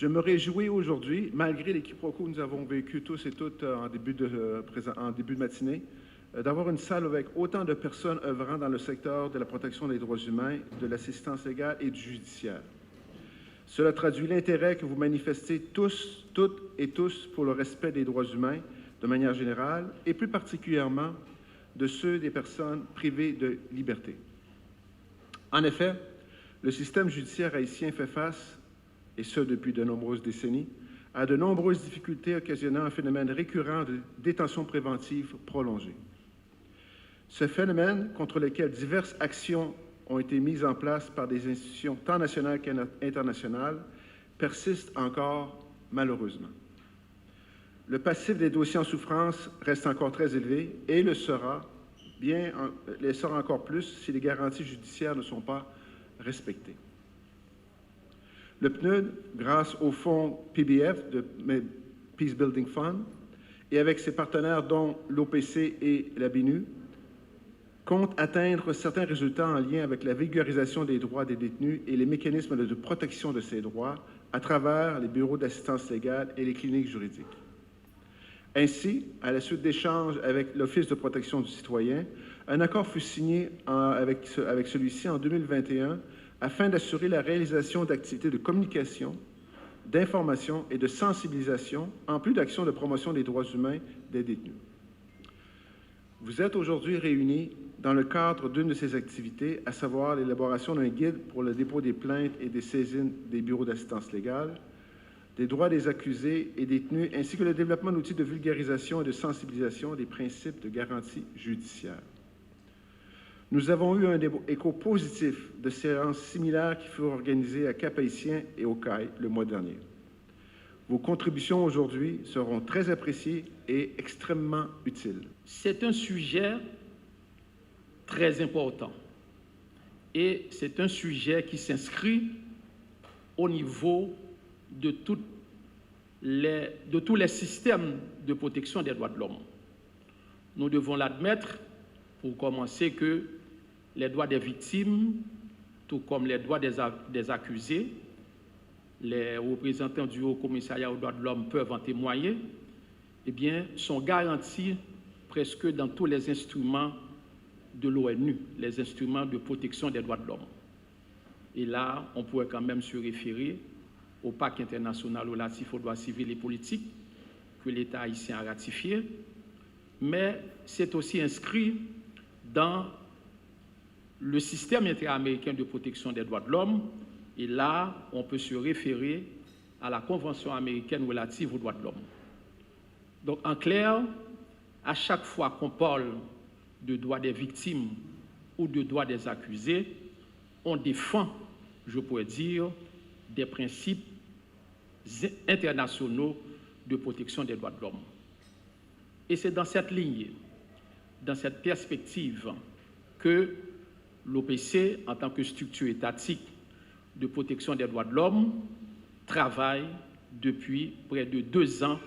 Je me réjouis aujourd'hui, malgré les quiproquos que nous avons vécu tous et toutes en début de matinée, d'avoir une salle avec autant de personnes œuvrant dans le secteur de la protection des droits humains, de l'assistance légale et du judiciaire. Cela traduit l'intérêt que vous manifestez tous, toutes et tous pour le respect des droits humains de manière générale et plus particulièrement de ceux des personnes privées de liberté. En effet, le système judiciaire haïtien fait face, et ce depuis de nombreuses décennies, à de nombreuses difficultés occasionnant un phénomène récurrent de détention préventive prolongée. Ce phénomène, contre lequel diverses actions ont été mises en place par des institutions tant nationales qu'internationales, persiste encore malheureusement. Le passif des dossiers en souffrance reste encore très élevé et le sera encore plus si les garanties judiciaires ne sont pas respectées. Le PNUD, grâce au fonds PBF, de Peace Building Fund, et avec ses partenaires dont l'OPC et la BINU, compte atteindre certains résultats en lien avec la vulgarisation des droits des détenus et les mécanismes de protection de ces droits à travers les bureaux d'assistance légale et les cliniques juridiques. Ainsi, à la suite d'échanges avec l'Office de protection du citoyen, un accord fut signé avec celui-ci en 2021 afin d'assurer la réalisation d'activités de communication, d'information et de sensibilisation, en plus d'actions de promotion des droits humains des détenus. Vous êtes aujourd'hui réunis dans le cadre d'une de ces activités, à savoir l'élaboration d'un guide pour le dépôt des plaintes et des saisines des bureaux d'assistance légale, des droits des accusés et détenus, ainsi que le développement d'outils de vulgarisation et de sensibilisation des principes de garantie judiciaire. Nous avons eu un écho positif de séances similaires qui furent organisées à Cap-Haïtien et au CAI le mois dernier. Vos contributions aujourd'hui seront très appréciées et extrêmement utiles. C'est un sujet très important et c'est un sujet qui s'inscrit au niveau de tous les systèmes de protection des droits de l'homme. Nous devons l'admettre, pour commencer, que les droits des victimes, tout comme les droits des accusés, les représentants du Haut Commissariat aux droits de l'homme peuvent en témoigner, eh bien, sont garantis presque dans tous les instruments de l'ONU, les instruments de protection des droits de l'homme. Et là, on pourrait quand même se référer au pacte international relatif aux droits civils et politiques que l'État haïtien a ratifié, mais c'est aussi inscrit dans le système interaméricain de protection des droits de l'homme. Et là, on peut se référer à la Convention américaine relative aux droits de l'homme. Donc, en clair, à chaque fois qu'on parle de droits des victimes ou de droits des accusés, on défend, je pourrais dire, des principes internationaux de protection des droits de l'homme. Et c'est dans cette ligne, dans cette perspective, que l'OPC, en tant que structure étatique de protection des droits de l'homme, travaille depuis près de 2 ans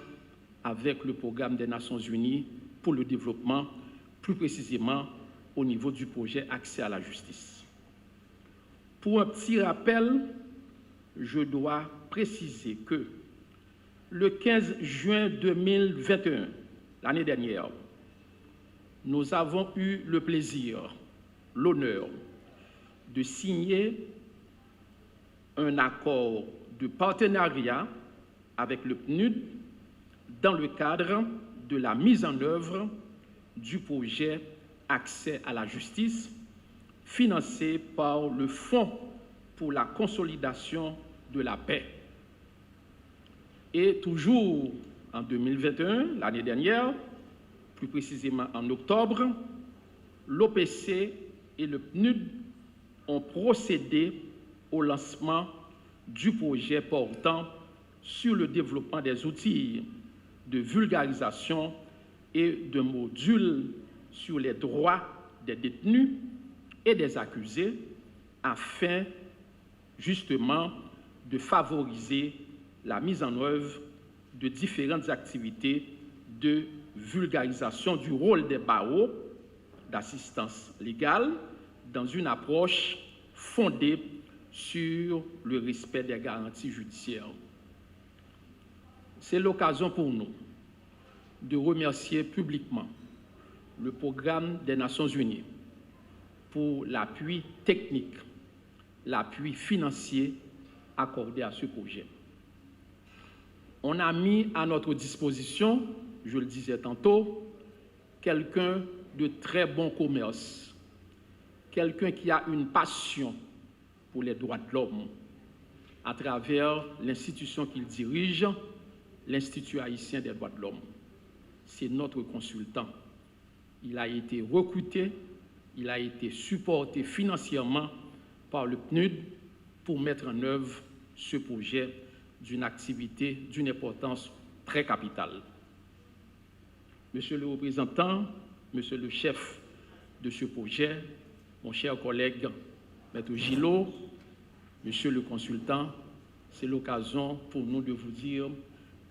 avec le programme des Nations Unies pour le développement, plus précisément au niveau du projet Accès à la justice. Pour un petit rappel, je dois préciser que le 15 juin 2021, l'année dernière, nous avons eu le plaisir, l'honneur de signer un accord de partenariat avec le PNUD dans le cadre de la mise en œuvre du projet Accès à la justice, financé par le Fonds pour la consolidation de la paix. Et toujours en 2021, l'année dernière, plus précisément en octobre, l'OPC et le PNUD ont procédé au lancement du projet portant sur le développement des outils de vulgarisation et de modules sur les droits des détenus et des accusés afin justement de favoriser la mise en œuvre de différentes activités de vulgarisation du rôle des barreaux d'assistance légale dans une approche fondée sur le respect des garanties judiciaires. C'est l'occasion pour nous de remercier publiquement le programme des Nations Unies pour l'appui technique, l'appui financier accordé à ce projet. On a mis à notre disposition, je le disais tantôt, quelqu'un de très bon commerce, quelqu'un qui a une passion pour les droits de l'homme à travers l'institution qu'il dirige, l'Institut haïtien des droits de l'homme. C'est notre consultant. Il a été recruté, il a été supporté financièrement par le PNUD pour mettre en œuvre ce projet d'une activité d'une importance très capitale. Monsieur le représentant, monsieur le chef de ce projet, mon cher collègue Maître Gillot, monsieur le consultant, c'est l'occasion pour nous de vous dire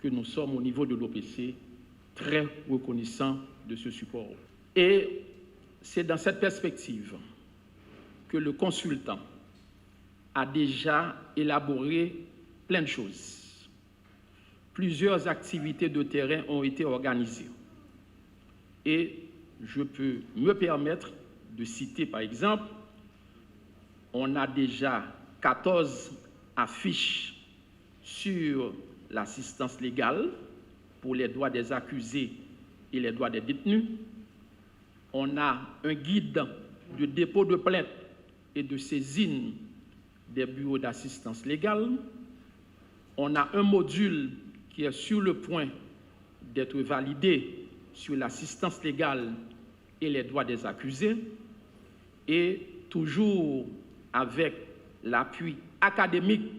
que nous sommes au niveau de l'OPC très reconnaissants de ce support. Et c'est dans cette perspective que le consultant a déjà élaboré plein de choses. Plusieurs activités de terrain ont été organisées. Et je peux me permettre de citer par exemple, on a déjà 14 affiches sur l'assistance légale pour les droits des accusés et les droits des détenus. On a un guide de dépôt de plainte et de saisine des bureaux d'assistance légale. On a un module qui est sur le point d'être validé sur l'assistance légale et les droits des accusés. Et toujours avec l'appui académique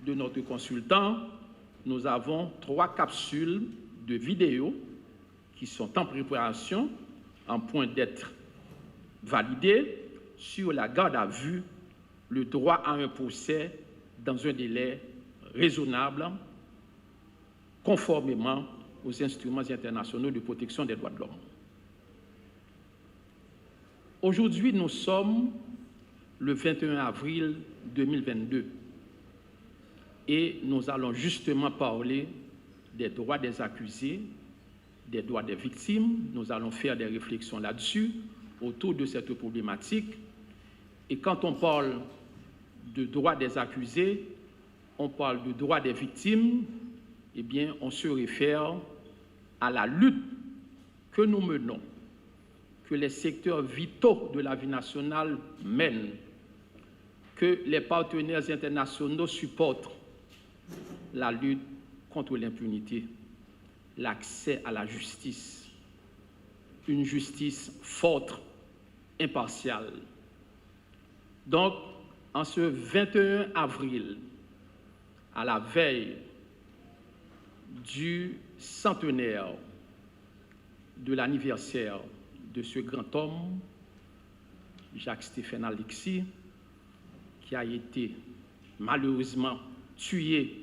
de notre consultant, nous avons 3 capsules de vidéos qui sont en préparation, en point d'être validées, sur la garde à vue, le droit à un procès dans un délai raisonnable, conformément aux instruments internationaux de protection des droits de l'homme. Aujourd'hui, nous sommes le 21 avril 2022 et nous allons justement parler des droits des accusés, des droits des victimes. Nous allons faire des réflexions là-dessus, autour de cette problématique. Et quand on parle de droits des accusés, on parle de droits des victimes, eh bien, on se réfère à la lutte que nous menons, que les secteurs vitaux de la vie nationale mènent, que les partenaires internationaux supportent, la lutte contre l'impunité, l'accès à la justice, une justice forte, impartiale. Donc, en ce 21 avril, à la veille du centenaire de l'anniversaire de ce grand homme, Jacques-Stéphane Alexis, qui a été malheureusement tué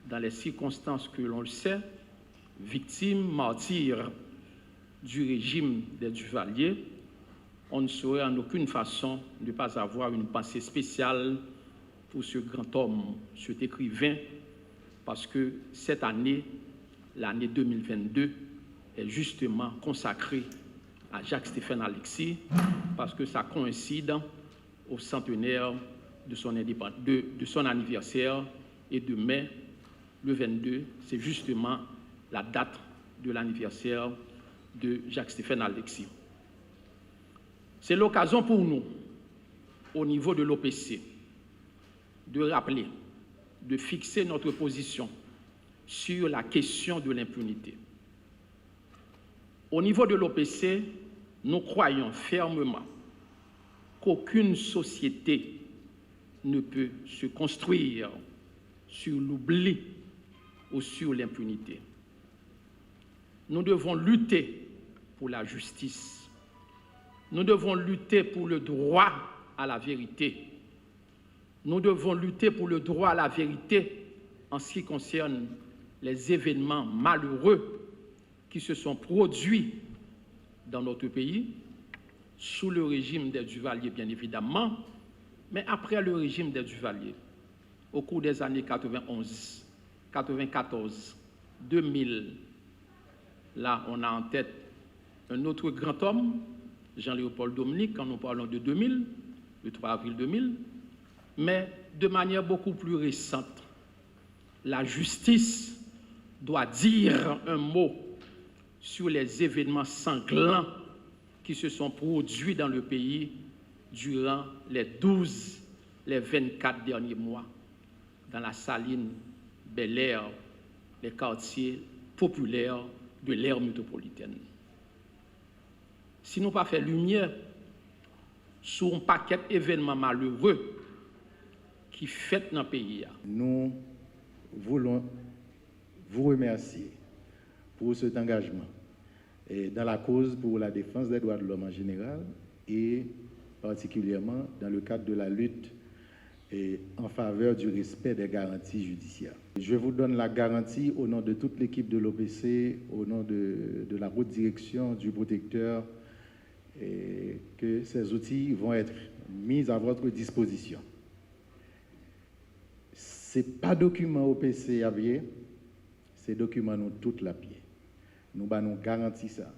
dans les circonstances que l'on le sait, victime, martyr du régime des Duvalier, on ne saurait en aucune façon ne pas avoir une pensée spéciale pour ce grand homme, cet écrivain, parce que cette année, l'année 2022, est justement consacrée à Jacques-Stéphane Alexis, parce que ça coïncide au centenaire de son anniversaire, et demain, le 22, c'est justement la date de l'anniversaire de Jacques-Stéphane Alexis. C'est l'occasion pour nous, au niveau de l'OPC, de rappeler, de fixer notre position sur la question de l'impunité. Au niveau de l'OPC, nous croyons fermement qu'aucune société ne peut se construire sur l'oubli ou sur l'impunité. Nous devons lutter pour la justice. Nous devons lutter pour le droit à la vérité. Nous devons lutter pour le droit à la vérité en ce qui concerne les événements malheureux qui se sont produits dans notre pays, sous le régime des Duvalier, bien évidemment, mais après le régime des Duvalier, au cours des années 91, 94, 2000, là, on a en tête un autre grand homme, Jean-Léopold Dominique, quand nous parlons de 2000, le 3 avril 2000, mais de manière beaucoup plus récente, la justice doit dire un mot sur les événements sanglants qui se sont produits dans le pays durant les 12, les 24 derniers mois, dans la Saline, Bel-Air, les quartiers populaires de l'aire métropolitaine. Si nous pas fait lumière sur un paquet d'événements malheureux qui fait dans le pays. Nous voulons vous remercier pour cet engagement et dans la cause pour la défense des droits de l'homme en général et particulièrement dans le cadre de la lutte en faveur du respect des garanties judiciaires. Je vous donne la garantie au nom de toute l'équipe de l'OPC, au nom de la haute direction du protecteur, que ces outils vont être mis à votre disposition. Ce n'est pas document OPC à pied, c'est document nous toute la pied. Nous garantissons ça.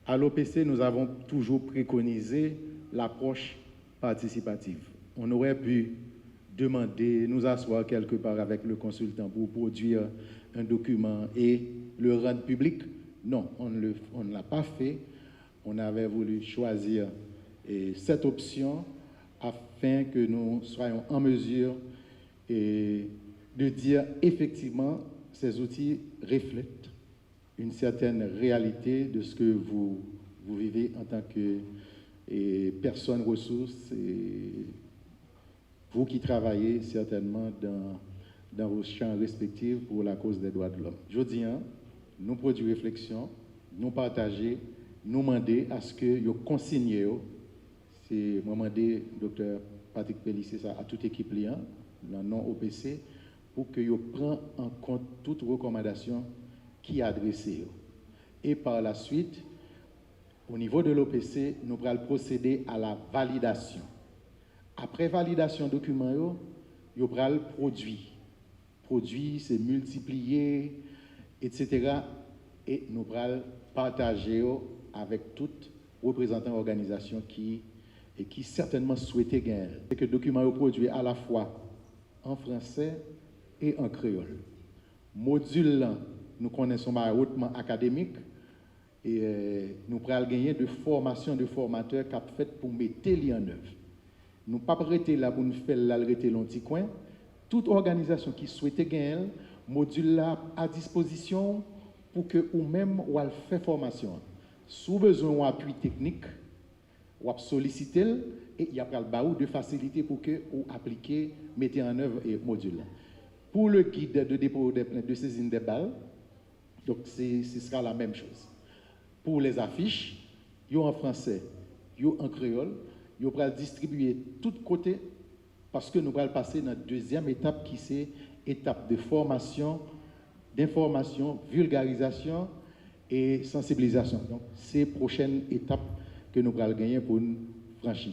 À l'OPC, nous avons toujours préconisé l'approche participative. On aurait pu demander, nous asseoir quelque part avec le consultant pour produire un document et le rendre public. Non, on ne l'a pas fait. On avait voulu choisir cette option afin que nous soyons en mesure de dire effectivement ces outils reflètent une certaine réalité de ce que vous vivez en tant que personne ressource et vous qui travaillez certainement dans vos champs respectifs pour la cause des droits de l'homme. Je dis, nous produisons réflexion, nous partager, nous demander à ce que vous consignez, c'est moi demander Dr. Patrick Pellissier ça à toute équipe liant, dans non OPC, pour que vous preniez en compte toute recommandation qui est adressée. Et par la suite, au niveau de l'OPC, nous allons procéder à la validation. Après validation document, vous allons produire. Produire, c'est multiplier, etc. Et nous allons partager avec toute représentant d'organisation qui certainement souhaitait gagner. C'est que le document est produit à la fois en français et en créole. Module là, nous connaissons hautement académique et nous allons gagner de formation de formateurs qui a fait pour mettre les en œuvre. Nous ne pas arrêter là pour nous faire l'arrêter l'anti coin. Toute organisation qui souhaitait gagner module là à disposition pour que ou même ou fait formation. Sous besoin d'appui technique, ou solliciter et il y a pas de facilité pour que ou appliquer, mettez en œuvre et module. Pour le guide de dépôt de saisine des balles, donc ce sera la même chose. Pour les affiches, yo en français, yo en créole, yo pral distribuer tout côté parce que nous allons passer dans la deuxième étape qui c'est étape de formation, d'information, vulgarisation et sensibilisation. Donc, c'est la prochaine étape que nous allons gagner pour nous franchir.